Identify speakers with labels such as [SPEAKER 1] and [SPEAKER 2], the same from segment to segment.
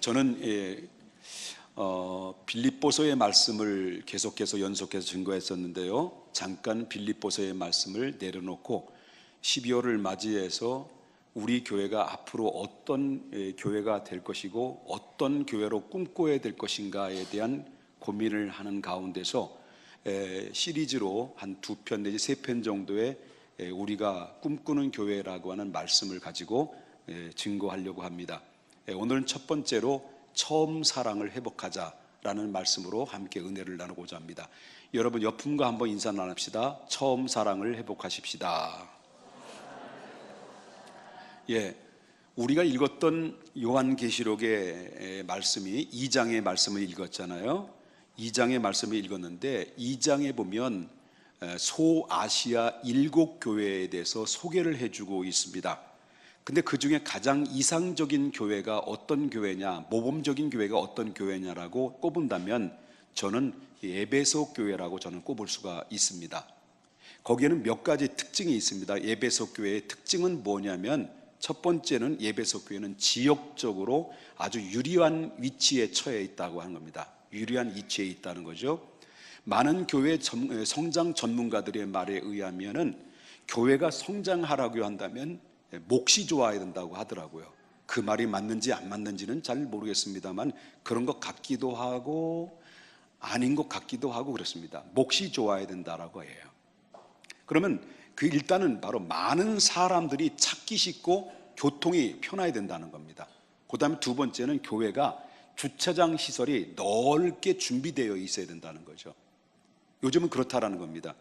[SPEAKER 1] 저는 빌립보서의 말씀을 계속해서 연속해서 증거했었는데요. 잠깐 빌립보서의 말씀을 내려놓고 12월을 맞이해서 우리 교회가 앞으로 어떤 교회가 될 것이고 어떤 교회로 꿈꿔야 될 것인가에 대한 고민을 하는 가운데서 시리즈로 한 2편 내지 3편 정도의 우리가 꿈꾸는 교회라고 하는 말씀을 가지고 증거하려고 합니다. 오늘은 첫 번째로 처음 사랑을 회복하자라는 말씀으로 함께 은혜를 나누고자 합니다. 여러분 옆분과 한번 인사 나눕시다. 처음 사랑을 회복하십시다. 우리가 읽었던 요한계시록의 말씀이 2장의 말씀을 읽었잖아요. 2장의 말씀을 읽었는데 2장에 보면 소아시아 7교회에 대해서 소개를 해주고 있습니다. 근데 그 중에 가장 이상적인 교회가 어떤 교회냐, 모범적인 교회가 어떤 교회냐라고 꼽은다면 저는 에베소 교회라고 저는 꼽을 수가 있습니다. 거기에는 몇 가지 특징이 있습니다. 에베소 교회의 특징은 뭐냐면 첫 번째는 에베소 교회는 지역적으로 아주 유리한 위치에 처해 있다고 하는 겁니다. 유리한 위치에 있다는 거죠. 많은 교회 성장 전문가들의 말에 의하면은 교회가 성장하라고 한다면 몫이 좋아야 된다고 하더라고요. 그 말이 맞는지 안 맞는지는 잘 모르겠습니다만 그런 것 같기도 하고 아닌 것 같기도 하고 그렇습니다. 몫이 좋아야 된다라고 해요. 그러면 그 일단은 바로 많은 사람들이 찾기 쉽고 교통이 편해야 된다는 겁니다. 그 다음에 두 번째는 교회가 주차장 시설이 넓게 준비되어 있어야 된다는 거죠. 요즘은 그렇다라는 겁니다.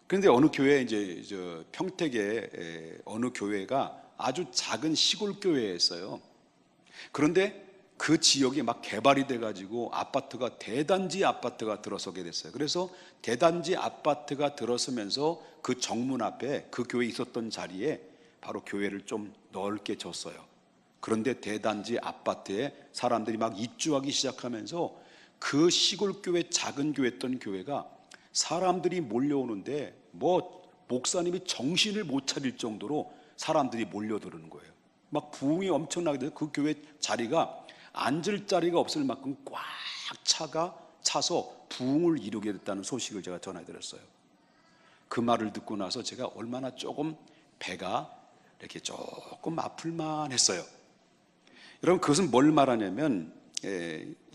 [SPEAKER 1] 그런데 어느 교회 이제 평택의 어느 교회가 아주 작은 시골 교회였어요. 그런데 그 지역이 막 개발이 돼가지고 아파트가 대단지 아파트가 들어서게 됐어요. 그래서 대단지 아파트가 들어서면서 그 정문 앞에 그 교회 있었던 자리에 바로 교회를 좀 넓게 줬어요. 그런데 대단지 아파트에 사람들이 막 입주하기 시작하면서 그 시골 교회 작은 교회였던 교회가 사람들이 몰려오는데 목사님이 정신을 못 차릴 정도로 사람들이 몰려드는 거예요. 막 부흥이 엄청나게 돼서 그 교회 자리가 앉을 자리가 없을 만큼 꽉 차서 부흥을 이루게 됐다는 소식을 제가 전해드렸어요. 그 말을 듣고 나서 제가 얼마나 조금 배가 이렇게 조금 아플만 했어요. 여러분 그것은 뭘 말하냐면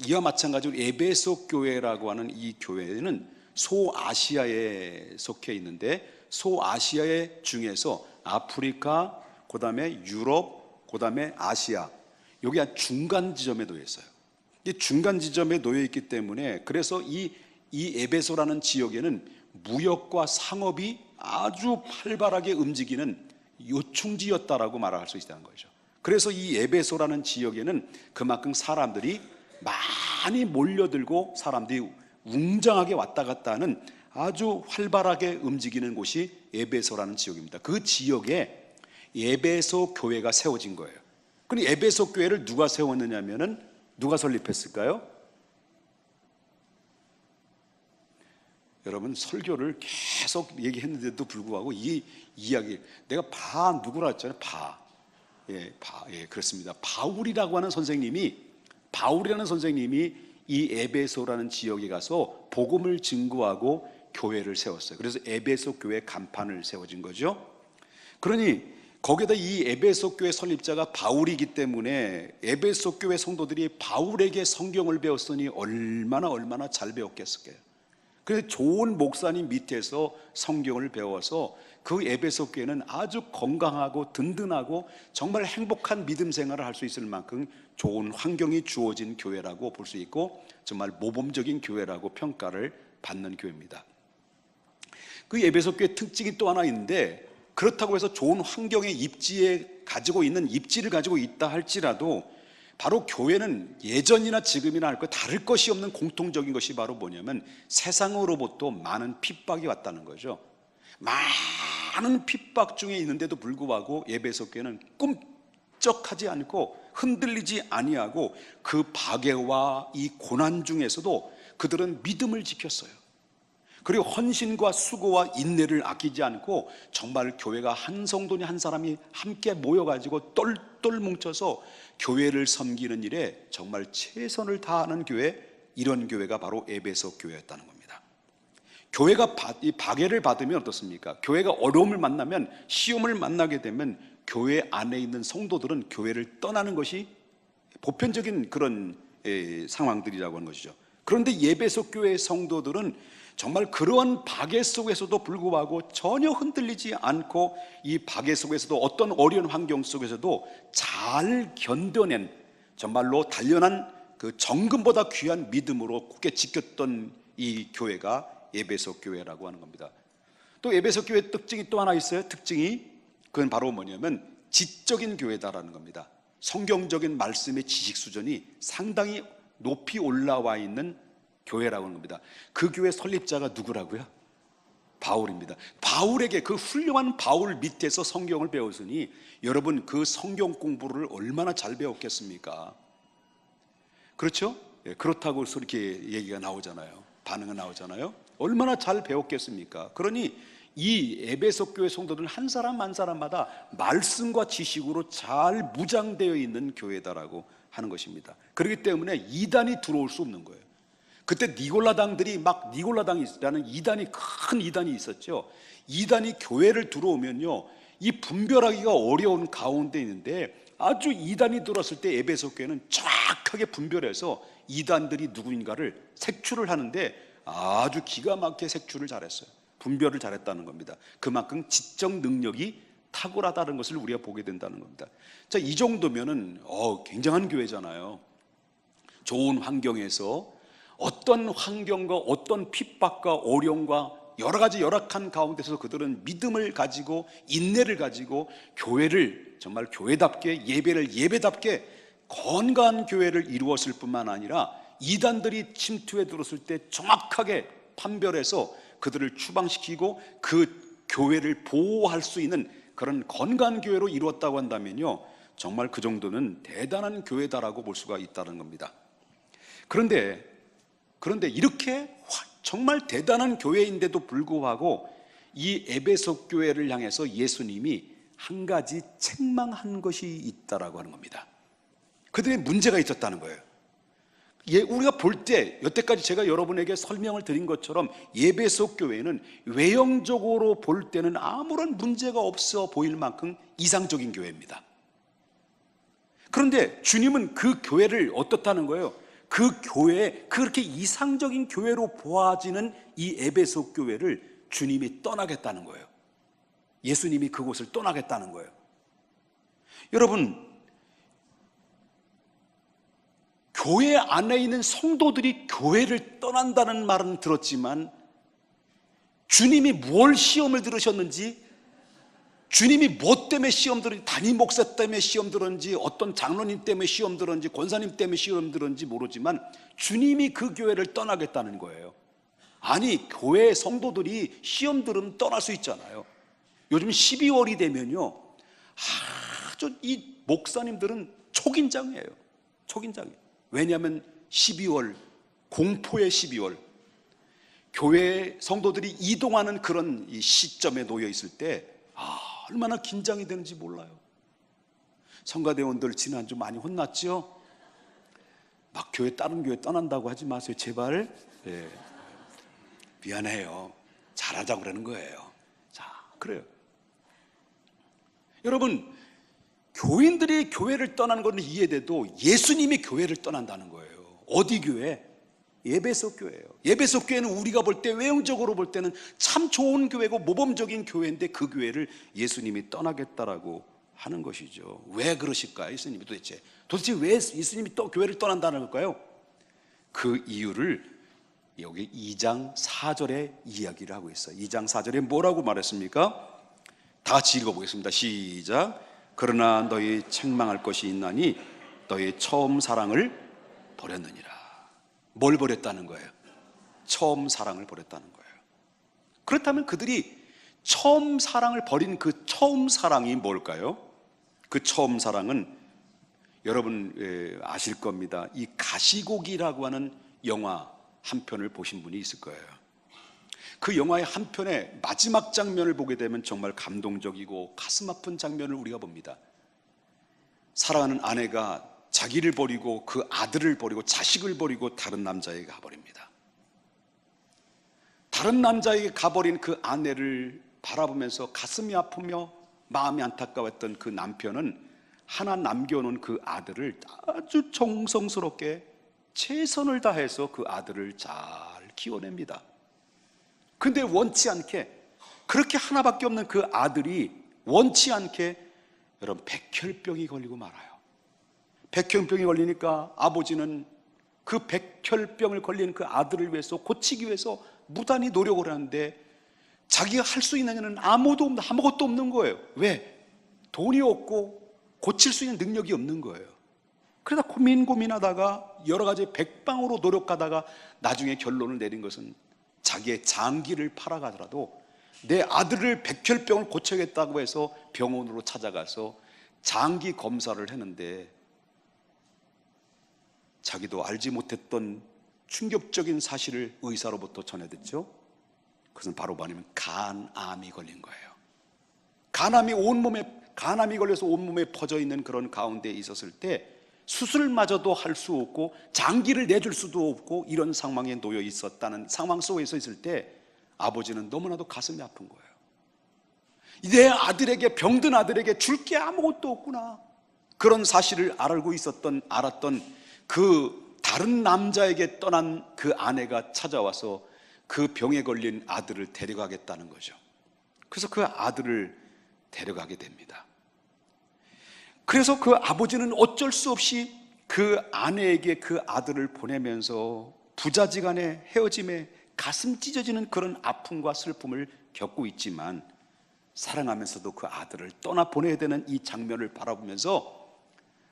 [SPEAKER 1] 이와 마찬가지로 에베소 교회라고 하는 이 교회는 소아시아에 속해 있는데 소아시아 중에서 아프리카, 그 다음에 유럽, 그 다음에 아시아 여기 중간 지점에 놓여 있어요. 이 중간 지점에 놓여 있기 때문에 그래서 이 에베소라는 지역에는 무역과 상업이 아주 활발하게 움직이는 요충지였다라고 말할 수 있다는 거죠. 그래서 이 에베소라는 지역에는 그만큼 사람들이 많이 몰려들고 사람들이 웅장하게 왔다 갔다 하는 아주 활발하게 움직이는 곳이 에베소라는 지역입니다. 그 지역에 에베소 교회가 세워진 거예요. 그럼 에베소 교회를 누가 세웠느냐면은 누가 설립했을까요? 여러분 설교를 계속 얘기했는데도 불구하고 이 이야기 내가 누구라 했잖아요. 그렇습니다. 바울이라는 선생님이 이 에베소라는 지역에 가서 복음을 증거하고 교회를 세웠어요. 그래서 에베소 교회 간판을 세워진 거죠. 그러니 거기다 이 에베소 교회 설립자가 바울이기 때문에 에베소 교회 성도들이 바울에게 성경을 배웠으니 얼마나 잘 배웠겠어요. 그래서 좋은 목사님 밑에서 성경을 배워서 그 에베소 교회는 아주 건강하고 든든하고 정말 행복한 믿음 생활을 할 수 있을 만큼 좋은 환경이 주어진 교회라고 볼 수 있고 정말 모범적인 교회라고 평가를 받는 교회입니다. 그 에베소 교회 특징이 또 하나 있는데 그렇다고 해서 좋은 환경의 입지를 가지고 있다 할지라도 바로 교회는 예전이나 지금이나 할 것 다를 것이 없는 공통적인 것이 바로 뭐냐면 세상으로부터 많은 핍박이 왔다는 거죠. 많은 핍박 중에 있는데도 불구하고 에베소 교회는 꿈쩍하지 않고 흔들리지 아니하고 그 박해와 이 고난 중에서도 그들은 믿음을 지켰어요. 그리고 헌신과 수고와 인내를 아끼지 않고 정말 교회가 한 성도니 한 사람이 함께 모여가지고 똘똘 뭉쳐서 교회를 섬기는 일에 정말 최선을 다하는 교회, 이런 교회가 바로 에베소 교회였다는 겁니다. 교회가 이 박해를 받으면 어떻습니까? 교회가 어려움을 만나면, 시험을 만나게 되면 교회 안에 있는 성도들은 교회를 떠나는 것이 보편적인 그런 상황들이라고 하는 것이죠. 그런데 에베소 교회의 성도들은 정말 그러한 박해 속에서도 불구하고 전혀 흔들리지 않고, 이 박해 속에서도 어떤 어려운 환경 속에서도 잘 견뎌낸, 정말로 단련한 그 정금보다 귀한 믿음으로 굳게 지켰던 이 교회가 에베소 교회라고 하는 겁니다. 또 에베소 교회의 특징이 또 하나 있어요. 특징이, 그건 바로 뭐냐면 지적인 교회다라는 겁니다. 성경적인 말씀의 지식 수준이 상당히 높이 올라와 있는 교회라고 하는 겁니다. 그 교회 설립자가 누구라고요? 바울입니다. 바울에게, 그 훌륭한 바울 밑에서 성경을 배웠으니 여러분 그 성경 공부를 얼마나 잘 배웠겠습니까? 그렇죠? 그렇다고 이렇게 얘기가 나오잖아요. 반응이 나오잖아요. 얼마나 잘 배웠겠습니까? 그러니 이 에베소 교회 성도들은 한 사람 한 사람마다 말씀과 지식으로 잘 무장되어 있는 교회다라고 하는 것입니다. 그렇기 때문에 이단이 들어올 수 없는 거예요. 그때 니골라당들이 막, 니골라당이라는 이단이, 큰 이단이 있었죠. 이단이 교회를 들어오면요, 이 분별하기가 어려운 가운데 있는데, 아주 이단이 들어왔을 때 에베소 교회는 정확하게 분별해서 이단들이 누구인가를 색출을 하는데 아주 기가 막히게 색출을 잘했어요. 분별을 잘했다는 겁니다. 그만큼 지적 능력이 탁월하다는 것을 우리가 보게 된다는 겁니다. 자, 이 정도면은 굉장한 교회잖아요. 좋은 환경에서 어떤 환경과 어떤 핍박과 어려움과 여러 가지 열악한 가운데서 그들은 믿음을 가지고 인내를 가지고 교회를 정말 교회답게, 예배를 예배답게 건강한 교회를 이루었을 뿐만 아니라 이단들이 침투해 들어왔을 때 정확하게 판별해서 그들을 추방시키고 그 교회를 보호할 수 있는 그런 건강한 교회로 이루었다고 한다면요, 정말 그 정도는 대단한 교회다라고 볼 수가 있다는 겁니다. 그런데 이렇게 정말 대단한 교회인데도 불구하고 이 에베소 교회를 향해서 예수님이 한 가지 책망한 것이 있다라고 하는 겁니다. 그들의 문제가 있었다는 거예요. 우리가 볼 때, 여태까지 제가 여러분에게 설명을 드린 것처럼 에베소 교회는 외형적으로 볼 때는 아무런 문제가 없어 보일 만큼 이상적인 교회입니다. 그런데 주님은 그 교회를 어떻다는 거예요? 그 교회에, 그렇게 이상적인 교회로 보아지는 이 에베소 교회를 주님이 떠나겠다는 거예요. 예수님이 그곳을 떠나겠다는 거예요. 여러분, 교회 안에 있는 성도들이 교회를 떠난다는 말은 들었지만 주님이 뭘 시험을 들으셨는지, 주님이 뭐 때문에 시험 들었는지, 담임 목사 때문에 시험 들었는지, 어떤 장로님 때문에 시험 들었는지, 권사님 때문에 시험 들었는지 모르지만 주님이 그 교회를 떠나겠다는 거예요. 아니, 교회 성도들이 시험 들으면 떠날 수 있잖아요. 요즘 12월이 되면요, 아주 이 목사님들은 초긴장이에요. 초긴장이에요. 왜냐하면 12월, 공포의 12월, 교회 성도들이 이동하는 그런 이 시점에 놓여 있을 때 얼마나 긴장이 되는지 몰라요. 성가대원들 지난주 많이 혼났죠? 막 다른 교회 떠난다고 하지 마세요, 제발. 미안해요. 잘하자고 그러는 거예요. 자, 그래요. 여러분, 교인들이 교회를 떠나는 건 이해돼도 예수님이 교회를 떠난다는 거예요. 어디 교회? 에베소 교회예요. 에베소 교회는 우리가 볼 때, 외형적으로 볼 때는 참 좋은 교회고 모범적인 교회인데 그 교회를 예수님이 떠나겠다라고 하는 것이죠. 왜 그러실까요? 예수님이 도대체 왜 예수님이 또 교회를 떠난다는 걸까요? 그 이유를 여기 2장 4절에 이야기를 하고 있어요. 2장 4절에 뭐라고 말했습니까? 다 같이 읽어보겠습니다. 시작. 그러나 너희 책망할 것이 있나니 너희 처음 사랑을 버렸느니라. 뭘 버렸다는 거예요? 처음 사랑을 버렸다는 거예요. 그렇다면 그들이 처음 사랑을 버린 그 처음 사랑이 뭘까요? 그 처음 사랑은 여러분 아실 겁니다. 이 가시고기라고 하는 영화 한 편을 보신 분이 있을 거예요. 그 영화의 한 편의 마지막 장면을 보게 되면 정말 감동적이고 가슴 아픈 장면을 우리가 봅니다. 사랑하는 아내가 자기를 버리고 그 아들을 버리고 자식을 버리고 다른 남자에게 가버립니다. 다른 남자에게 가버린 그 아내를 바라보면서 가슴이 아프며 마음이 안타까웠던 그 남편은 하나 남겨놓은 그 아들을 아주 정성스럽게 최선을 다해서 그 아들을 잘 키워냅니다. 근데 원치 않게, 그렇게 하나밖에 없는 그 아들이 원치 않게 여러분 백혈병이 걸리고 말아요. 백혈병이 걸리니까 아버지는 그 백혈병을 걸린 그 아들을 위해서 고치기 위해서 무단히 노력을 하는데 자기가 할 수 있는 일은 아무것도 없는 거예요. 왜? 돈이 없고 고칠 수 있는 능력이 없는 거예요. 그러다 고민하다가 여러 가지 백방으로 노력하다가 나중에 결론을 내린 것은 자기의 장기를 팔아가더라도 내 아들을 백혈병을 고쳐야겠다고 해서 병원으로 찾아가서 장기 검사를 했는데 자기도 알지 못했던 충격적인 사실을 의사로부터 전해 듣죠. 그것은 바로 뭐냐면 간암이 걸린 거예요. 간암이 걸려서 온몸에 퍼져 있는 그런 가운데 있었을 때 수술마저도 할 수 없고 장기를 내줄 수도 없고 이런 상황에 놓여 있었다는 상황 속에서 있을 때 아버지는 너무나도 가슴이 아픈 거예요. 내 아들에게, 병든 아들에게 줄 게 아무것도 없구나. 그런 사실을 알았던 그 다른 남자에게 떠난 그 아내가 찾아와서 그 병에 걸린 아들을 데려가겠다는 거죠. 그래서 그 아들을 데려가게 됩니다. 그래서 그 아버지는 어쩔 수 없이 그 아내에게 그 아들을 보내면서 부자지간의 헤어짐에 가슴 찢어지는 그런 아픔과 슬픔을 겪고 있지만 사랑하면서도 그 아들을 떠나보내야 되는 이 장면을 바라보면서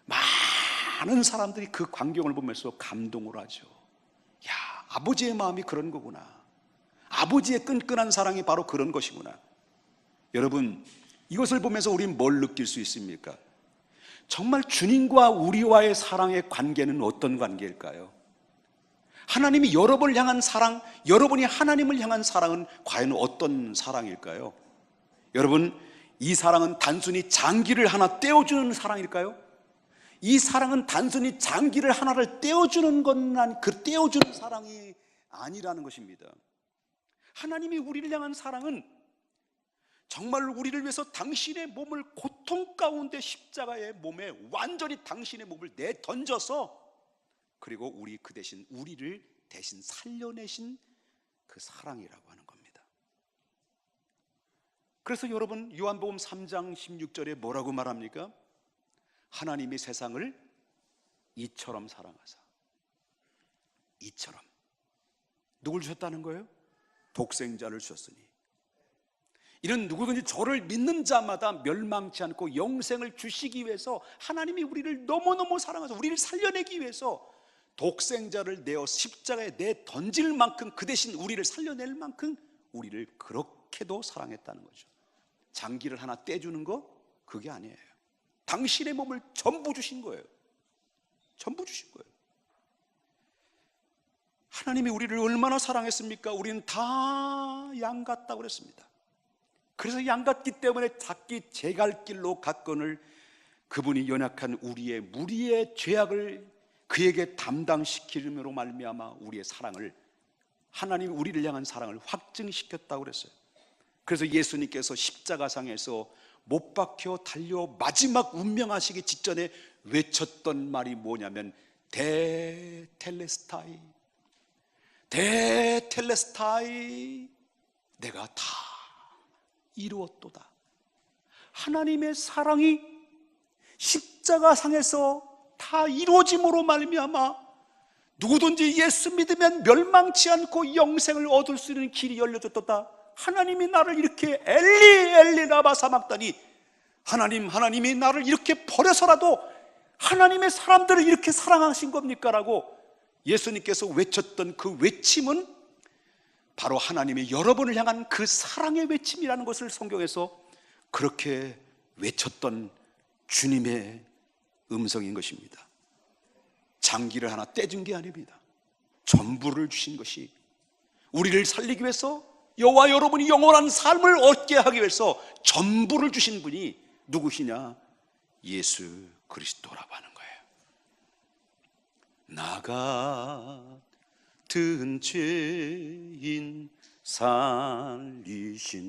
[SPEAKER 1] 많은 사람들이 그 광경을 보면서 감동을 하죠. 야, 아버지의 마음이 그런 거구나. 아버지의 끈끈한 사랑이 바로 그런 것이구나. 여러분, 이것을 보면서 우리는 뭘 느낄 수 있습니까? 정말 주님과 우리와의 사랑의 관계는 어떤 관계일까요? 하나님이 여러분을 향한 사랑, 여러분이 하나님을 향한 사랑은 과연 어떤 사랑일까요? 여러분, 이 사랑은 단순히 장기를 하나 떼어주는 사랑일까요? 이 사랑은 단순히 장기를 하나를 떼어주는 그 떼어주는 사랑이 아니라는 것입니다. 하나님이 우리를 향한 사랑은 정말 우리를 위해서 당신의 몸을 고통 가운데 십자가의 몸에 완전히 당신의 몸을 내던져서 그리고 그 대신 우리를 대신 살려내신 그 사랑이라고 하는 겁니다. 그래서 여러분, 요한복음 3장 16절에 뭐라고 말합니까? 하나님이 세상을 이처럼 사랑하사. 이처럼. 누굴 주셨다는 거예요? 독생자를 주셨으니 이는 누구든지 저를 믿는 자마다 멸망치 않고 영생을 주시기 위해서 하나님이 우리를 너무너무 사랑하셔서 우리를 살려내기 위해서 독생자를 내어 십자가에 내던질 만큼, 그 대신 우리를 살려낼 만큼 우리를 그렇게도 사랑했다는 거죠. 장기를 하나 떼주는 거? 그게 아니에요. 당신의 몸을 전부 주신 거예요. 전부 주신 거예요. 하나님이 우리를 얼마나 사랑했습니까? 우리는 다 양 같다고 그랬습니다. 그래서 양 같기 때문에 자기 제 갈 길로 갔거늘 그분이 연약한 우리의 무리의 죄악을 그에게 담당시키므로 말미암아 우리의 사랑을, 하나님이 우리를 향한 사랑을 확증시켰다고 그랬어요. 그래서 예수님께서 십자가상에서 못 박혀 달려 마지막 운명하시기 직전에 외쳤던 말이 뭐냐면 데텔레스타이, 데텔레스타이, 내가 다 이루었도다. 하나님의 사랑이 십자가상에서 다 이루어짐으로 말미암아 누구든지 예수 믿으면 멸망치 않고 영생을 얻을 수 있는 길이 열려졌도다. 하나님이 나를 이렇게 엘리 라마 사막다니, 하나님이 나를 이렇게 버려서라도 하나님의 사람들을 이렇게 사랑하신 겁니까? 라고 예수님께서 외쳤던 그 외침은 바로 하나님이 여러분을 향한 그 사랑의 외침이라는 것을 성경에서 그렇게 외쳤던 주님의 음성인 것입니다. 장기를 하나 떼준 게 아닙니다. 전부를 주신 것이, 우리를 살리기 위해서, 여호와 여러분이 영원한 삶을 얻게 하기 위해서 전부를 주신 분이 누구시냐? 예수 그리스도라고 하는 거예요. 나 같은 죄인 살리신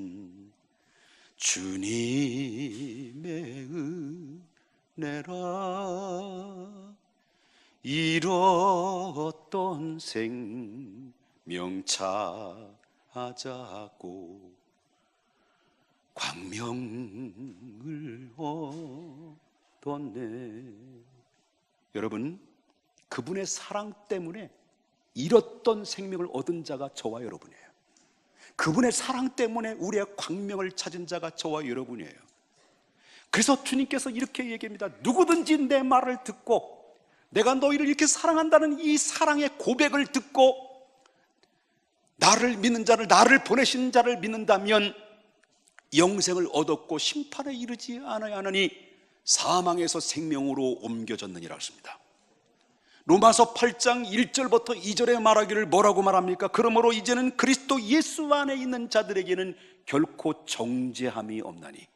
[SPEAKER 1] 주님의 은혜라. 잃었던 생명 찾았고 광명을 얻었네. 여러분, 그분의 사랑 때문에 잃었던 생명을 얻은 자가 저와 여러분이에요. 그분의 사랑 때문에 우리의 광명을 찾은 자가 저와 여러분이에요. 그래서 주님께서 이렇게 얘기합니다. 누구든지 내 말을 듣고 내가 너희를 이렇게 사랑한다는 이 사랑의 고백을 듣고 나를 믿는 자를, 나를 보내신 자를 믿는다면 영생을 얻었고 심판에 이르지 않아야 하느니 사망에서 생명으로 옮겨졌느니라 했습니다. 로마서 8장 1절부터 2절에 말하기를 뭐라고 말합니까? 그러므로 이제는 그리스도 예수 안에 있는 자들에게는 결코 정죄함이 없나니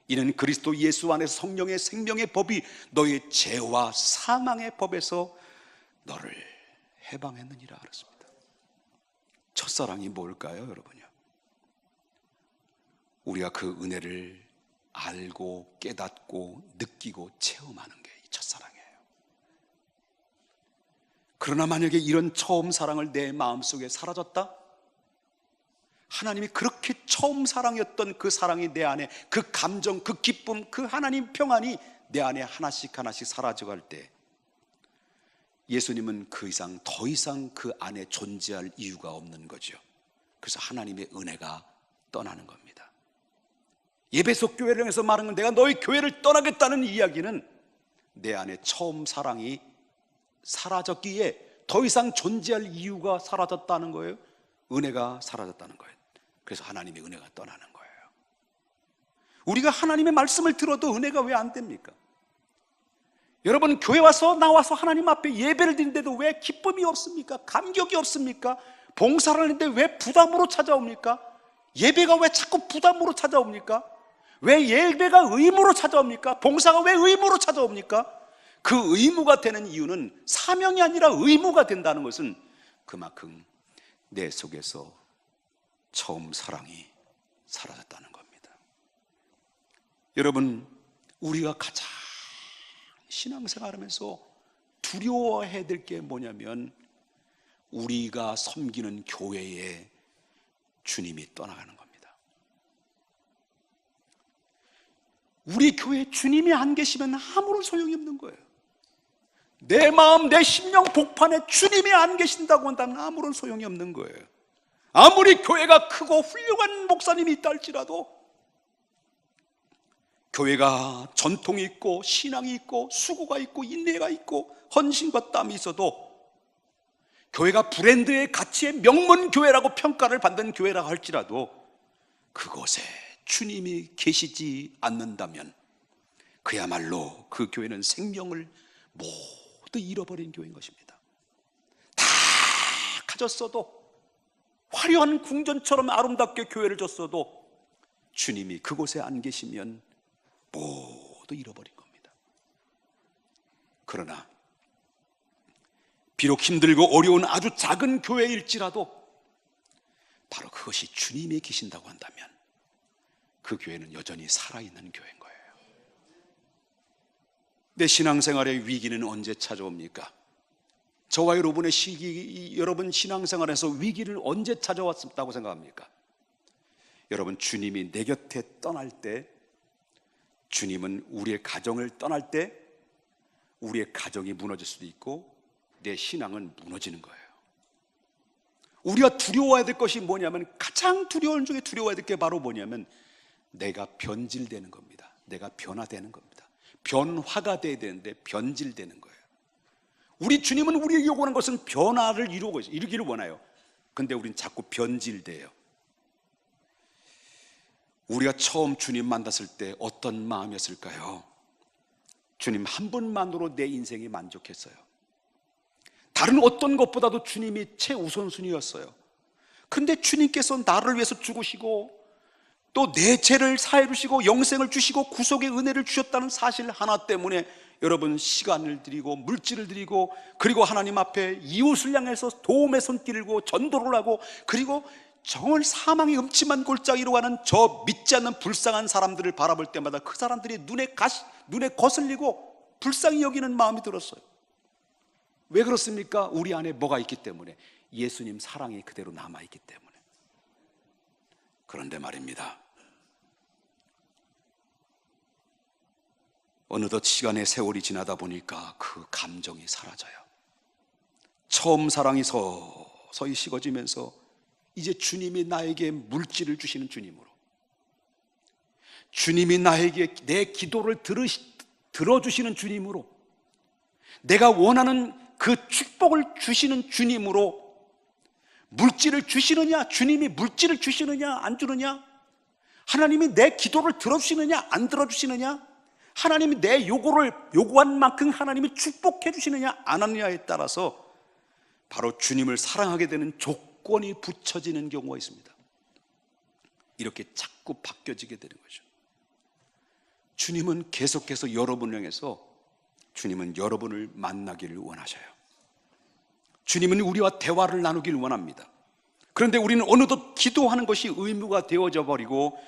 [SPEAKER 1] 이는 그리스도 예수 안에서 성령의 생명의 법이 너의 죄와 사망의 법에서 너를 해방했느니라 그랬습니다. 첫사랑이 뭘까요, 여러분요? 우리가 그 은혜를 알고 깨닫고 느끼고 체험하는 게 이 첫사랑이에요. 그러나 만약에 이런 처음 사랑을 내 마음속에 사라졌다? 하나님이 그렇게 처음 사랑이었던 그 사랑이 내 안에, 그 감정, 그 기쁨, 그 하나님 평안이 내 안에 하나씩 하나씩 사라져갈 때 예수님은 더 이상 그 안에 존재할 이유가 없는 거죠. 그래서 하나님의 은혜가 떠나는 겁니다. 에베소 교회를 향해서 말하는 건 내가 너희 교회를 떠나겠다는 이야기는 내 안에 처음 사랑이 사라졌기에 더 이상 존재할 이유가 사라졌다는 거예요. 은혜가 사라졌다는 거예요. 그래서 하나님의 은혜가 떠나는 거예요. 우리가 하나님의 말씀을 들어도 은혜가 왜 안 됩니까? 여러분, 교회 와서 나와서 하나님 앞에 예배를 드리는데도 왜 기쁨이 없습니까? 감격이 없습니까? 봉사를 하는데 왜 부담으로 찾아옵니까? 예배가 왜 자꾸 부담으로 찾아옵니까? 왜 예배가 의무로 찾아옵니까? 봉사가 왜 의무로 찾아옵니까? 그 의무가 되는 이유는 사명이 아니라 의무가 된다는 것은 그만큼 내 속에서 처음 사랑이 사라졌다는 겁니다. 여러분, 우리가 가장 신앙생활하면서 두려워해야 될 게 뭐냐면 우리가 섬기는 교회에 주님이 떠나가는 겁니다. 우리 교회에 주님이 안 계시면 아무런 소용이 없는 거예요. 내 마음, 내 심령 복판에 주님이 안 계신다고 한다면 아무런 소용이 없는 거예요. 아무리 교회가 크고 훌륭한 목사님이 있다 할지라도 교회가 전통이 있고 신앙이 있고 수고가 있고 인내가 있고 헌신과 땀이 있어도 교회가 브랜드의 가치의 명문교회라고 평가를 받는 교회라고 할지라도 그곳에 주님이 계시지 않는다면 그야말로 그 교회는 생명을 모두 잃어버린 교회인 것입니다. 다 가졌어도 화려한 궁전처럼 아름답게 교회를 줬어도 주님이 그곳에 안 계시면 모두 잃어버린 겁니다. 그러나 비록 힘들고 어려운 아주 작은 교회일지라도 바로 그것이 주님이 계신다고 한다면 그 교회는 여전히 살아있는 교회인 거예요. 내 신앙생활의 위기는 언제 찾아옵니까? 저와 여러분의 여러분 신앙생활에서 위기를 언제 찾아왔다고 생각합니까? 여러분, 주님이 내 곁에 떠날 때, 주님은 우리의 가정을 떠날 때 우리의 가정이 무너질 수도 있고 내 신앙은 무너지는 거예요. 우리가 두려워해야 될 것이 뭐냐면, 가장 두려운 중에 두려워해야 될 게 바로 뭐냐면 내가 변질되는 겁니다. 내가 변화되는 겁니다. 변화가 돼야 되는데 변질되는 거예요. 우리 주님은 우리에게 요구하는 것은 변화를 이루기를 원해요. 근데 우린 자꾸 변질돼요. 우리가 처음 주님 만났을 때 어떤 마음이었을까요? 주님 한 분만으로 내 인생이 만족했어요. 다른 어떤 것보다도 주님이 최우선순위였어요. 근데 주님께서 나를 위해서 죽으시고 또 내 죄를 사해 주시고 영생을 주시고 구속의 은혜를 주셨다는 사실 하나 때문에 여러분 시간을 드리고 물질을 드리고 그리고 하나님 앞에 이웃을 향해서 도움의 손길을 들고 전도를 하고 그리고 정말 사망의 음침한 골짜기로 가는 저 믿지 않는 불쌍한 사람들을 바라볼 때마다 그 사람들이 눈에 거슬리고 불쌍히 여기는 마음이 들었어요. 왜 그렇습니까? 우리 안에 뭐가 있기 때문에, 예수님 사랑이 그대로 남아있기 때문에. 그런데 말입니다, 어느덧 시간의 세월이 지나다 보니까 그 감정이 사라져요. 처음 사랑이 서서히 식어지면서 이제 주님이 나에게 물질을 주시는 주님으로, 주님이 나에게 내 기도를 들어주시는 주님으로, 내가 원하는 그 축복을 주시는 주님으로, 물질을 주시느냐, 주님이 물질을 주시느냐 안 주느냐, 하나님이 내 기도를 들어주시느냐 안 들어주시느냐, 하나님이 내 요구한 만큼 하나님이 축복해 주시느냐 안 하느냐에 따라서 바로 주님을 사랑하게 되는 조건이 붙여지는 경우가 있습니다. 이렇게 자꾸 바뀌어지게 되는 거죠. 주님은 계속해서 여러분을 향해서, 주님은 여러분을 만나기를 원하셔요. 주님은 우리와 대화를 나누기를 원합니다. 그런데 우리는 어느덧 기도하는 것이 의무가 되어져 버리고,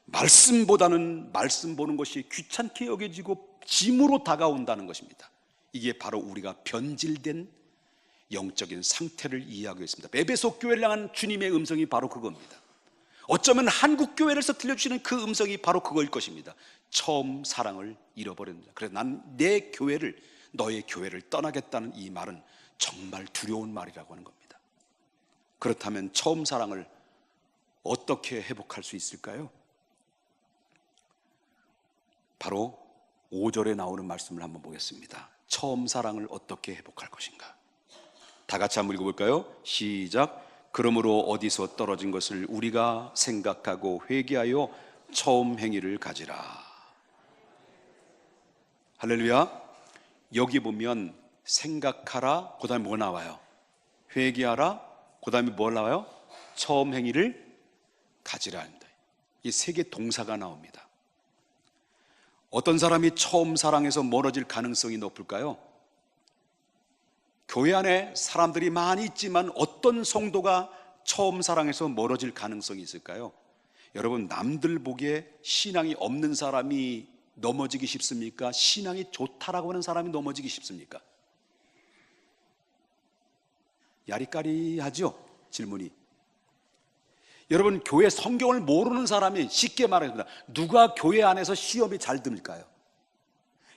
[SPEAKER 1] 말씀보다는 말씀 보는 것이 귀찮게 여겨지고 짐으로 다가온다는 것입니다. 이게 바로 우리가 변질된 영적인 상태를 이해하고 있습니다. 에베소 교회를 향한 주님의 음성이 바로 그겁니다. 어쩌면 한국 교회에서 들려주시는 그 음성이 바로 그거일 것입니다. 처음 사랑을 잃어버린다. 그래서 난 내 교회를, 너의 교회를 떠나겠다는 이 말은 정말 두려운 말이라고 하는 겁니다. 그렇다면 처음 사랑을 어떻게 회복할 수 있을까요? 바로 5절에 나오는 말씀을 한번 보겠습니다. 처음 사랑을 어떻게 회복할 것인가? 다 같이 한번 읽어볼까요? 시작. 그러므로 어디서 떨어진 것을 우리가 생각하고 회개하여 처음 행위를 가지라. 할렐루야. 여기 보면 생각하라, 그 다음에 뭐 나와요? 회개하라, 그 다음에 뭐 나와요? 처음 행위를 가지라 합니다. 이 세 개 동사가 나옵니다. 어떤 사람이 처음 사랑에서 멀어질 가능성이 높을까요? 교회 안에 사람들이 많이 있지만 어떤 성도가 처음 사랑에서 멀어질 가능성이 있을까요? 여러분, 남들 보기에 신앙이 없는 사람이 넘어지기 쉽습니까? 신앙이 좋다라고 하는 사람이 넘어지기 쉽습니까? 야리까리하죠? 질문이. 여러분, 교회 성경을 모르는 사람이, 쉽게 말합니다, 누가 교회 안에서 시험이 잘 들까요?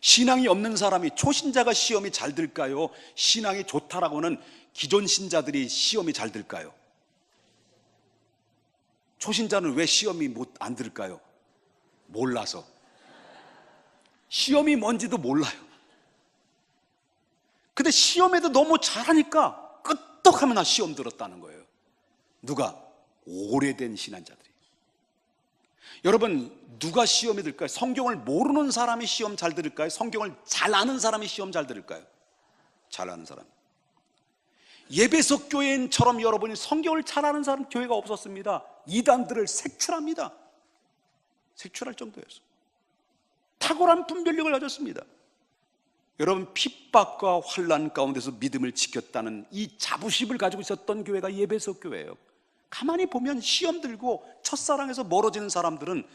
[SPEAKER 1] 신앙이 없는 사람이, 초신자가 시험이 잘 들까요? 신앙이 좋다라고 하는 기존 신자들이 시험이 잘 들까요? 초신자는 왜 시험이 안 들까요? 몰라서. 시험이 뭔지도 몰라요. 근데 시험에도 너무 잘하니까 끄떡하면 나 시험 들었다는 거예요. 누가? 오래된 신앙자들이. 여러분, 누가 시험이 들까요? 성경을 모르는 사람이 시험 잘 들을까요? 성경을 잘 아는 사람이 시험 잘 들을까요? 잘 아는 사람. 예배석 교회인처럼 여러분이 성경을 잘 아는 사람 교회가 없었습니다. 이단들을 색출합니다. 색출할 정도였어요. 탁월한 분별력을 가졌습니다. 여러분, 핍박과 환난 가운데서 믿음을 지켰다는 이 자부심을 가지고 있었던 교회가 예배석 교회예요. 가만히 보면 시험 들고 첫사랑에서 멀어지는 사람들은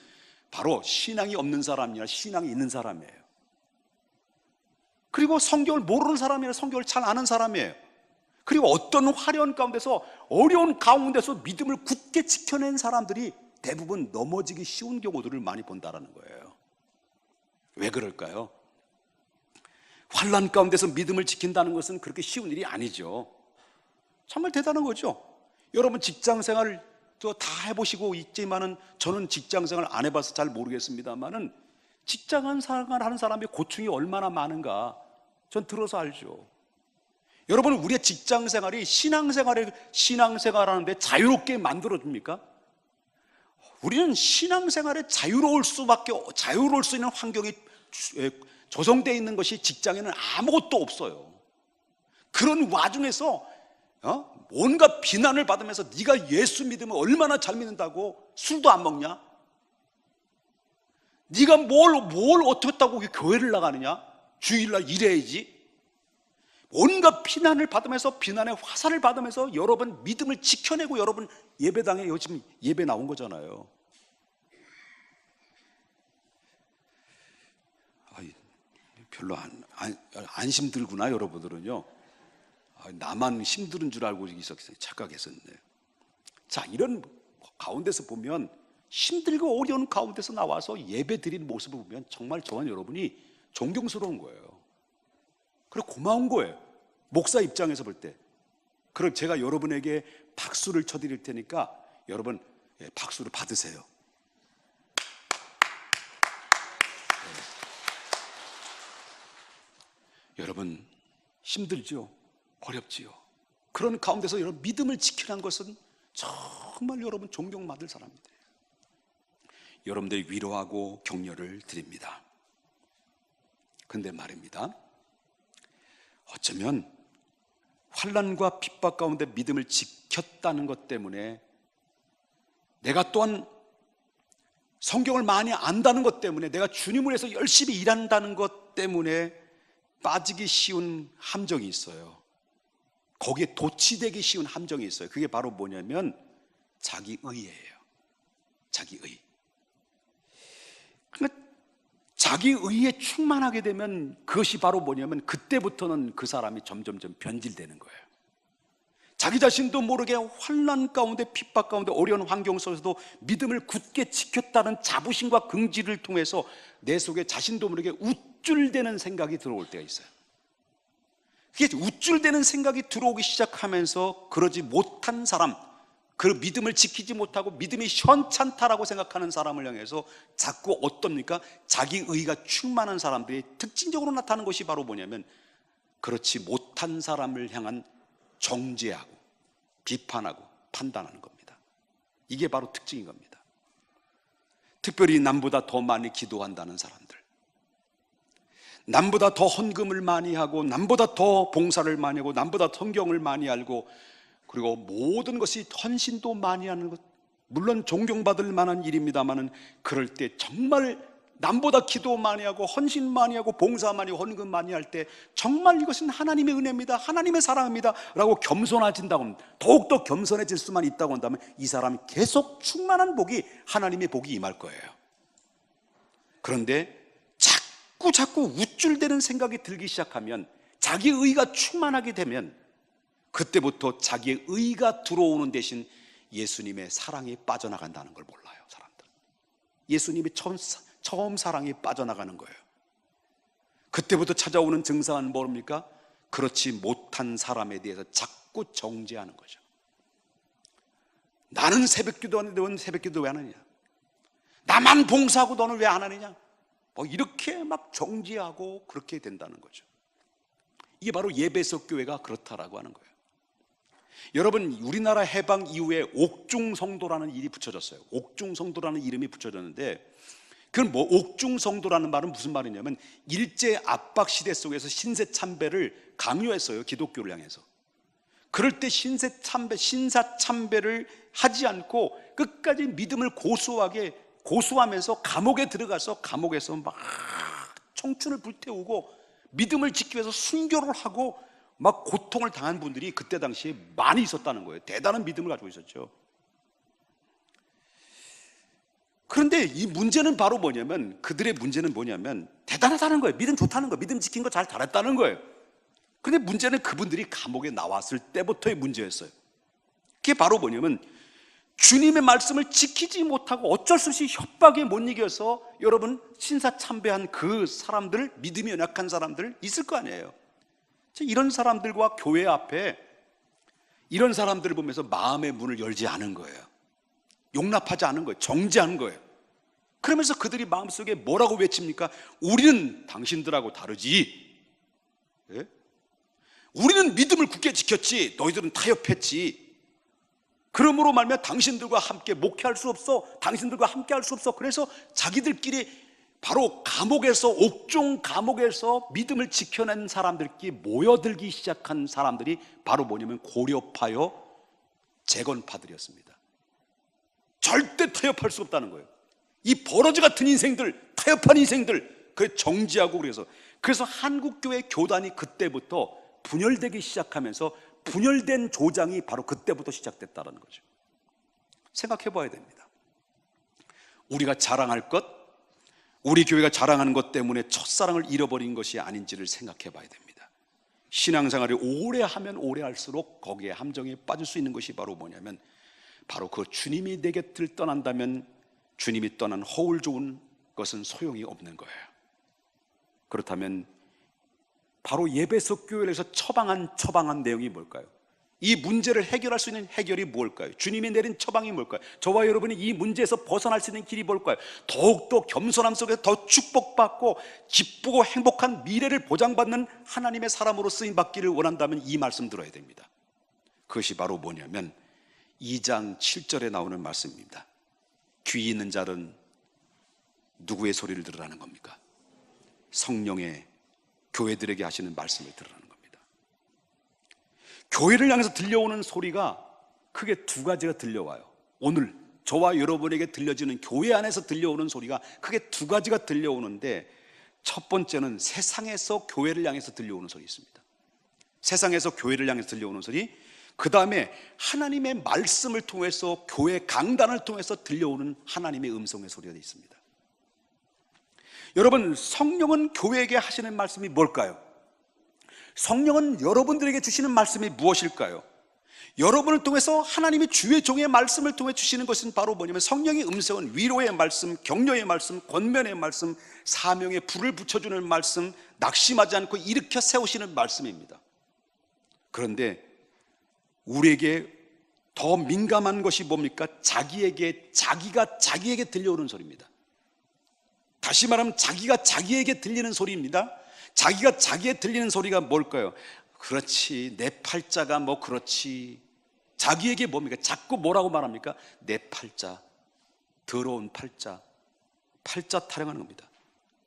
[SPEAKER 1] 바로 신앙이 없는 사람이 아니라 신앙이 있는 사람이에요. 그리고 성경을 모르는 사람이 아니라 성경을 잘 아는 사람이에요. 그리고 어떤 화려한 가운데서, 어려운 가운데서 믿음을 굳게 지켜낸 사람들이 대부분 넘어지기 쉬운 경우들을 많이 본다는 거예요. 왜 그럴까요? 환난 가운데서 믿음을 지킨다는 것은 그렇게 쉬운 일이 아니죠. 정말 대단한 거죠. 여러분, 직장생활을 다 해보시고 있지만은, 저는 직장생활 안 해봐서 잘 모르겠습니다만은, 직장생활 하는 사람의 고충이 얼마나 많은가 전 들어서 알죠. 여러분, 우리의 직장생활이 신앙생활하는데 자유롭게 만들어줍니까? 우리는 신앙생활에 자유로울 수 있는 환경이 조성되어 있는 것이 직장에는 아무것도 없어요. 그런 와중에서 온갖 비난을 받으면서 네가 예수 믿으면 얼마나 잘 믿는다고 술도 안 먹냐? 네가 뭘 어떻게 했다고 교회를 나가느냐? 주일날 일해야지. 온갖 비난을 받으면서 비난의 화살을 받으면서 여러분 믿음을 지켜내고 여러분 예배당에 요즘 예배 나온 거잖아요. 별로 안 힘들구나 여러분들은요. 나만 힘든 줄 알고 있었어요. 착각했었네요. 자, 이런 가운데서 보면 힘들고 어려운 가운데서 나와서 예배 드리는 모습을 보면 정말 저와 여러분이 존경스러운 거예요. 그리고 고마운 거예요. 목사 입장에서 볼 때. 그럼 제가 여러분에게 박수를 쳐드릴 테니까 여러분 박수를 받으세요. 여러분 힘들죠? 어렵지요? 그런 가운데서 여러분 믿음을 지키라는 것은 정말 여러분 존경받을 사람입니다. 여러분들 위로하고 격려를 드립니다. 근데 말입니다, 어쩌면 환난과 핍박 가운데 믿음을 지켰다는 것 때문에, 내가 또한 성경을 많이 안다는 것 때문에, 내가 주님을 위해서 열심히 일한다는 것 때문에 빠지기 쉬운 함정이 있어요. 거기에 도취되기 쉬운 함정이 있어요. 그게 바로 뭐냐면 자기의예요. 자기의. 그러니까 자기의에 충만하게 되면 그것이 바로 뭐냐면 그때부터는 그 사람이 점점점 변질되는 거예요. 자기 자신도 모르게 환난 가운데 핍박 가운데 어려운 환경 속에서도 믿음을 굳게 지켰다는 자부심과 긍지를 통해서 내 속에 자신도 모르게 우쭐대는 생각이 들어올 때가 있어요. 그게 우쭐대는 생각이 들어오기 시작하면서 그러지 못한 사람, 그 믿음을 지키지 못하고 믿음이 현찮다라고 생각하는 사람을 향해서 자꾸 어떻습니까? 자기의가 충만한 사람들이 특징적으로 나타나는 것이 바로 뭐냐면 그렇지 못한 사람을 향한 정죄하고 비판하고 판단하는 겁니다. 이게 바로 특징인 겁니다. 특별히 남보다 더 많이 기도한다는 사람들, 남보다 더 헌금을 많이 하고 남보다 더 봉사를 많이 하고 남보다 성경을 많이 알고 그리고 모든 것이 헌신도 많이 하는 것, 물론 존경받을 만한 일입니다만은 그럴 때 정말 남보다 기도 많이 하고 헌신 많이 하고 봉사 많이 하고 헌금 많이 할 때 정말 이것은 하나님의 은혜입니다, 하나님의 사랑입니다 라고 겸손해진다고 합니다. 더욱더 겸손해질 수만 있다고 한다면 이 사람이 계속 충만한 복이, 하나님의 복이 임할 거예요. 그런데 자꾸 우쭐대는 생각이 들기 시작하면, 자기의가 충만하게 되면 그때부터 자기의 의가 들어오는 대신 예수님의 사랑이 빠져나간다는 걸 몰라요, 사람들. 예수님이 처음 사랑이 빠져나가는 거예요. 그때부터 찾아오는 증상은 뭡니까? 그렇지 못한 사람에 대해서 자꾸 정죄하는 거죠. 나는 새벽기도 하는데 넌 새벽기도 왜 안 하느냐? 나만 봉사하고 너는 왜 안 하느냐? 이렇게 막 정죄하고 그렇게 된다는 거죠. 이게 바로 예배석 교회가 그렇다라고 하는 거예요. 여러분, 우리나라 해방 이후에 옥중성도라는 일이 붙여졌어요. 옥중성도라는 이름이 붙여졌는데, 그건 옥중성도라는 말은 무슨 말이냐면 일제 압박 시대 속에서 신사참배를 강요했어요, 기독교를 향해서. 그럴 때 신사참배를 하지 않고 끝까지 믿음을 고수하면서 감옥에 들어가서 감옥에서 막 청춘을 불태우고 믿음을 지키기 위해서 순교를 하고 막 고통을 당한 분들이 그때 당시에 많이 있었다는 거예요. 대단한 믿음을 가지고 있었죠. 그런데 이 문제는 바로 뭐냐면, 그들의 문제는 뭐냐면 대단하다는 거예요. 믿음 좋다는 거예요. 믿음 지킨 거 잘했다는 거예요. 그런데 문제는 그분들이 감옥에 나왔을 때부터의 문제였어요. 그게 바로 뭐냐면 주님의 말씀을 지키지 못하고 어쩔 수 없이 협박에 못 이겨서 여러분 신사참배한 그 사람들, 믿음이 연약한 사람들 있을 거 아니에요. 이런 사람들과 교회 앞에 이런 사람들을 보면서 마음의 문을 열지 않은 거예요. 용납하지 않은 거예요. 정죄하는 거예요. 그러면서 그들이 마음속에 뭐라고 외칩니까? 우리는 당신들하고 다르지. 예? 우리는 믿음을 굳게 지켰지, 너희들은 타협했지. 그러므로 말미암아 당신들과 함께 목회할 수 없어, 당신들과 함께 할 수 없어. 그래서 자기들끼리 바로 감옥에서, 옥중 감옥에서 믿음을 지켜낸 사람들끼리 모여들기 시작한 사람들이 바로 뭐냐면 고려파요 재건파들이었습니다. 절대 타협할 수 없다는 거예요. 이 버러지 같은 인생들, 타협한 인생들, 그걸 정지하고, 그래서 그래서 한국교회 교단이 그때부터 분열되기 시작하면서 분열된 조장이 바로 그때부터 시작됐다는 거죠. 생각해 봐야 됩니다. 우리가 자랑할 것, 우리 교회가 자랑하는 것 때문에 첫사랑을 잃어버린 것이 아닌지를 생각해 봐야 됩니다. 신앙생활을 오래 하면 오래 할수록 거기에 함정에 빠질 수 있는 것이 바로 뭐냐면, 바로 그 주님이 내 곁을 떠난다면 주님이 떠난 허울 좋은 것은 소용이 없는 거예요. 그렇다면 바로 예배석 교회에서 처방한 내용이 뭘까요? 이 문제를 해결할 수 있는 해결이 뭘까요? 주님이 내린 처방이 뭘까요? 저와 여러분이 이 문제에서 벗어날 수 있는 길이 뭘까요? 더욱더 겸손함 속에서 더 축복받고 기쁘고 행복한 미래를 보장받는 하나님의 사람으로 쓰임받기를 원한다면 이 말씀 들어야 됩니다. 그것이 바로 뭐냐면 2장 7절에 나오는 말씀입니다. 귀 있는 자는 누구의 소리를 들으라는 겁니까? 성령의 교회들에게 하시는 말씀을 들으라는 겁니다. 교회를 향해서 들려오는 소리가 크게 두 가지가 들려와요. 오늘 저와 여러분에게 들려지는 교회 안에서 들려오는 소리가 크게 두 가지가 들려오는데, 첫 번째는 세상에서 교회를 향해서 들려오는 소리 있습니다. 세상에서 교회를 향해서 들려오는 소리, 그 다음에 하나님의 말씀을 통해서 교회 강단을 통해서 들려오는 하나님의 음성의 소리가 있습니다. 여러분, 성령은 교회에게 하시는 말씀이 뭘까요? 성령은 여러분들에게 주시는 말씀이 무엇일까요? 여러분을 통해서 하나님이 주의 종의 말씀을 통해 주시는 것은 바로 뭐냐면, 성령의 음성은 위로의 말씀, 격려의 말씀, 권면의 말씀, 사명에 불을 붙여주는 말씀, 낙심하지 않고 일으켜 세우시는 말씀입니다. 그런데 우리에게 더 민감한 것이 뭡니까? 자기가 자기에게 들려오는 소리입니다. 다시 말하면 자기가 자기에게 들리는 소리입니다. 자기가 자기에 들리는 소리가 뭘까요? 그렇지, 내 팔자가 뭐 그렇지. 자기에게 뭡니까? 자꾸 뭐라고 말합니까? 내 팔자, 더러운 팔자, 팔자 타령하는 겁니다.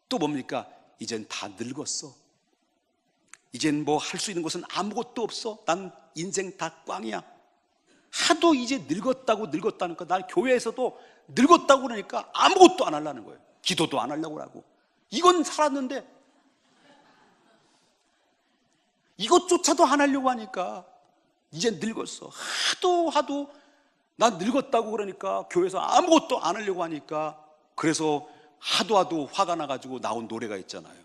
[SPEAKER 1] 또 뭡니까? 이젠 다 늙었어. 이젠 뭐 할 수 있는 것은 아무것도 없어. 난 인생 다 꽝이야. 하도 이제 늙었다니까, 난 교회에서도 늙었다고 그러니까 아무것도 안 하려는 거예요. 기도도 안 하려고 하고, 이건 살았는데 이것조차도 안 하려고 하니까 이제 늙었어. 하도 난 늙었다고 그러니까 교회에서 아무것도 안 하려고 하니까, 그래서 하도 화가 나가지고 나온 노래가 있잖아요.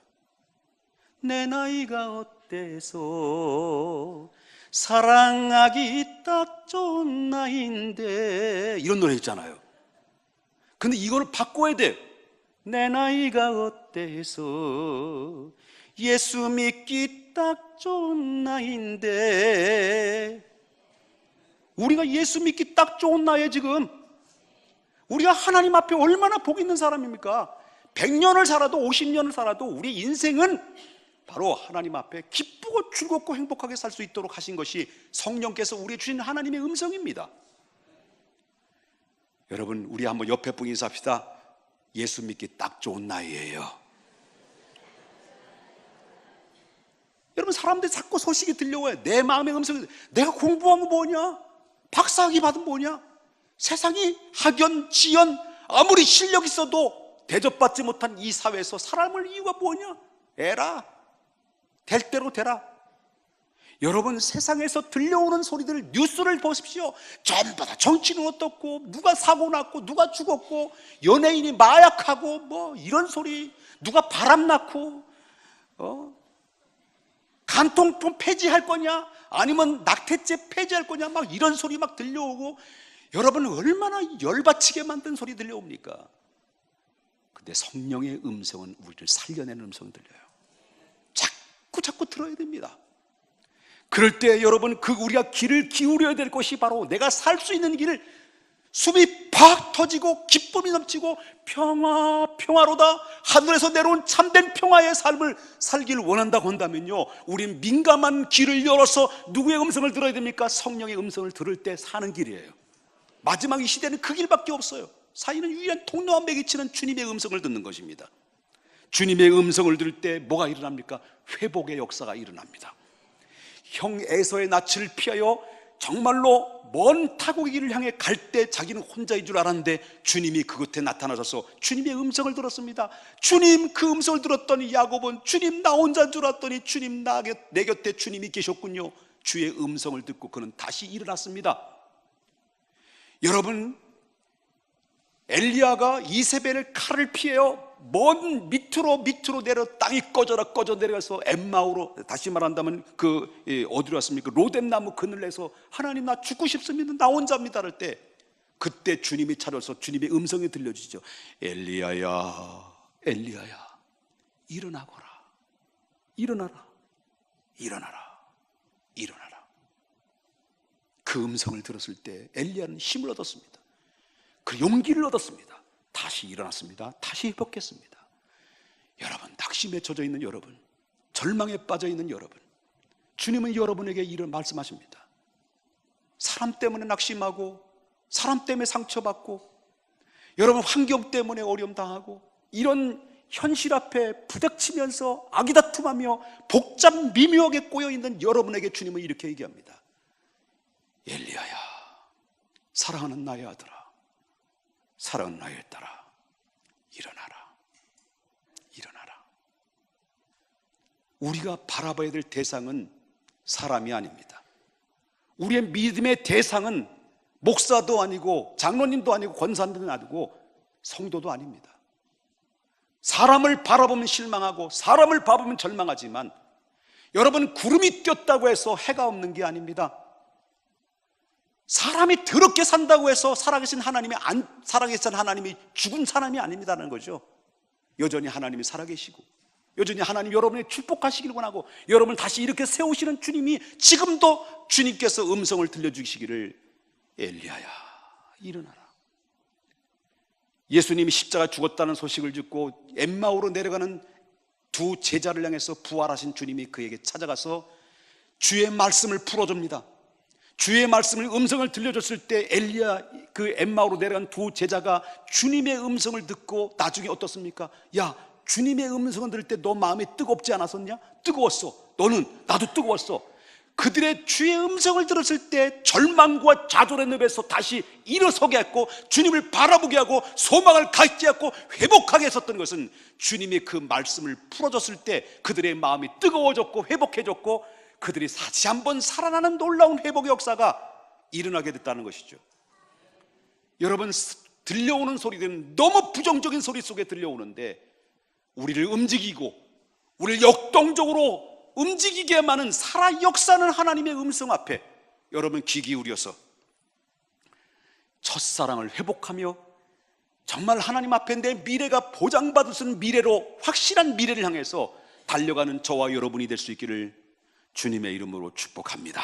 [SPEAKER 1] 내 나이가 어때서 사랑하기 딱 좋은 나이인데, 이런 노래 있잖아요. 근데 이거를 바꿔야 돼. 내 나이가 어때서 예수 믿기 딱 좋은 나이인데. 우리가 예수 믿기 딱 좋은 나이에 지금 우리가 하나님 앞에 얼마나 복 있는 사람입니까? 100년을 살아도 50년을 살아도 우리 인생은 바로 하나님 앞에 기쁘고 즐겁고 행복하게 살 수 있도록 하신 것이 성령께서 우리에게 주신 하나님의 음성입니다. 여러분, 우리 한번 옆에 분 인사합시다. 예수 믿기 딱 좋은 나이예요. 여러분, 사람들이 자꾸 소식이 들려와요. 내 마음의 음성이, 내가 공부하면 뭐냐? 박사학위 받으면 뭐냐? 세상이 학연, 지연, 아무리 실력 있어도 대접받지 못한 이 사회에서 살아남을 이유가 뭐냐? 에라, 될 대로 되라. 여러분, 세상에서 들려오는 소리들, 뉴스를 보십시오. 전부 다 정치는 어떻고, 누가 사고 났고, 누가 죽었고, 연예인이 마약하고, 뭐 이런 소리, 누가 바람 났고, 간통법 폐지할 거냐, 아니면 낙태죄 폐지할 거냐, 막 이런 소리 막 들려오고, 여러분 얼마나 열받치게 만든 소리 들려옵니까? 근데 성령의 음성은 우리를 살려내는 음성이 들려요. 자꾸 들어야 됩니다. 그럴 때 여러분, 우리가 귀를 기울여야 될 것이 바로 내가 살 수 있는 길을, 숨이 팍 터지고 기쁨이 넘치고 평화로다, 하늘에서 내려온 참된 평화의 삶을 살기를 원한다고 한다면요, 우린 민감한 귀를 열어서 누구의 음성을 들어야 됩니까? 성령의 음성을 들을 때 사는 길이에요. 마지막 이 시대는 그 길밖에 없어요. 사이는 유일한 통로와 매개치는 주님의 음성을 듣는 것입니다. 주님의 음성을 들을 때 뭐가 일어납니까? 회복의 역사가 일어납니다. 형 에서의 낯을 피하여 정말로 먼 타국의 길을 향해 갈 때 자기는 혼자인 줄 알았는데 주님이 그곳에 나타나셔서 주님의 음성을 들었습니다. 주님 그 음성을 들었더니 야곱은 주님 나 혼자인 줄 알았더니 주님 내 곁에 주님이 계셨군요. 주의 음성을 듣고 그는 다시 일어났습니다. 여러분, 엘리야가 이세벨의 칼을 피해요. 먼 밑으로 내려 땅이 꺼져 내려가서 엠마오로, 다시 말한다면 어디로 왔습니까? 로뎀나무 그늘에서 하나님 나 죽고 싶습니다. 나 혼자입니다. 할 때 그때 주님이 찾아서 주님의 음성이 들려주시죠. 엘리야야, 엘리야야, 일어나거라. 일어나라. 그 음성을 들었을 때 엘리야는 힘을 얻었습니다. 그 용기를 얻었습니다. 다시 일어났습니다. 다시 회복했습니다. 여러분, 낙심에 젖어 있는 여러분, 절망에 빠져 있는 여러분, 주님은 여러분에게 이런 말씀하십니다. 사람 때문에 낙심하고, 사람 때문에 상처받고, 여러분 환경 때문에 어려움 당하고, 이런 현실 앞에 부닥치면서 아기다툼하며 복잡 미묘하게 꼬여있는 여러분에게 주님은 이렇게 얘기합니다. 엘리야야, 사랑하는 나의 아들아, 사랑하는 나의 딸아, 일어나라. 우리가 바라봐야 될 대상은 사람이 아닙니다. 우리의 믿음의 대상은 목사도 아니고 장로님도 아니고 권사님도 아니고 성도도 아닙니다. 사람을 바라보면 실망하고 사람을 바라보면 절망하지만 여러분, 구름이 꼈다고 해서 해가 없는 게 아닙니다. 사람이 더럽게 산다고 해서 살아계신 하나님이 죽은 사람이 아닙니다라는 거죠. 여전히 하나님이 살아계시고 여전히 하나님 여러분의 축복하시길 원하고 여러분을 다시 이렇게 세우시는 주님이 지금도 주님께서 음성을 들려주시기를, 엘리야야 일어나라. 예수님이 십자가 죽었다는 소식을 듣고 엠마오로 내려가는 두 제자를 향해서 부활하신 주님이 그에게 찾아가서 주의 말씀을 풀어줍니다. 주의 말씀을, 음성을 들려줬을 때 엘리야, 그 엠마오로 내려간 두 제자가 주님의 음성을 듣고 나중에 어떻습니까? 야, 주님의 음성을 들을 때 너 마음이 뜨겁지 않았었냐? 뜨거웠어. 너는, 나도 뜨거웠어. 그들의 주의 음성을 들었을 때 절망과 좌절의 늪에서 다시 일어서게 했고 주님을 바라보게 하고 소망을 갖게 했고 회복하게 했었던 것은 주님의 그 말씀을 풀어줬을 때 그들의 마음이 뜨거워졌고 회복해졌고 그들이 다시 한번 살아나는 놀라운 회복의 역사가 일어나게 됐다는 것이죠. 여러분, 들려오는 소리들은 너무 부정적인 소리 속에 들려오는데 우리를 움직이고 우리를 역동적으로 움직이게만 하는 살아 역사는 하나님의 음성 앞에 여러분 귀 기울여서 첫사랑을 회복하며 정말 하나님 앞에 내 미래가 보장받을 수 있는 미래로, 확실한 미래를 향해서 달려가는 저와 여러분이 될 수 있기를 주님의 이름으로 축복합니다.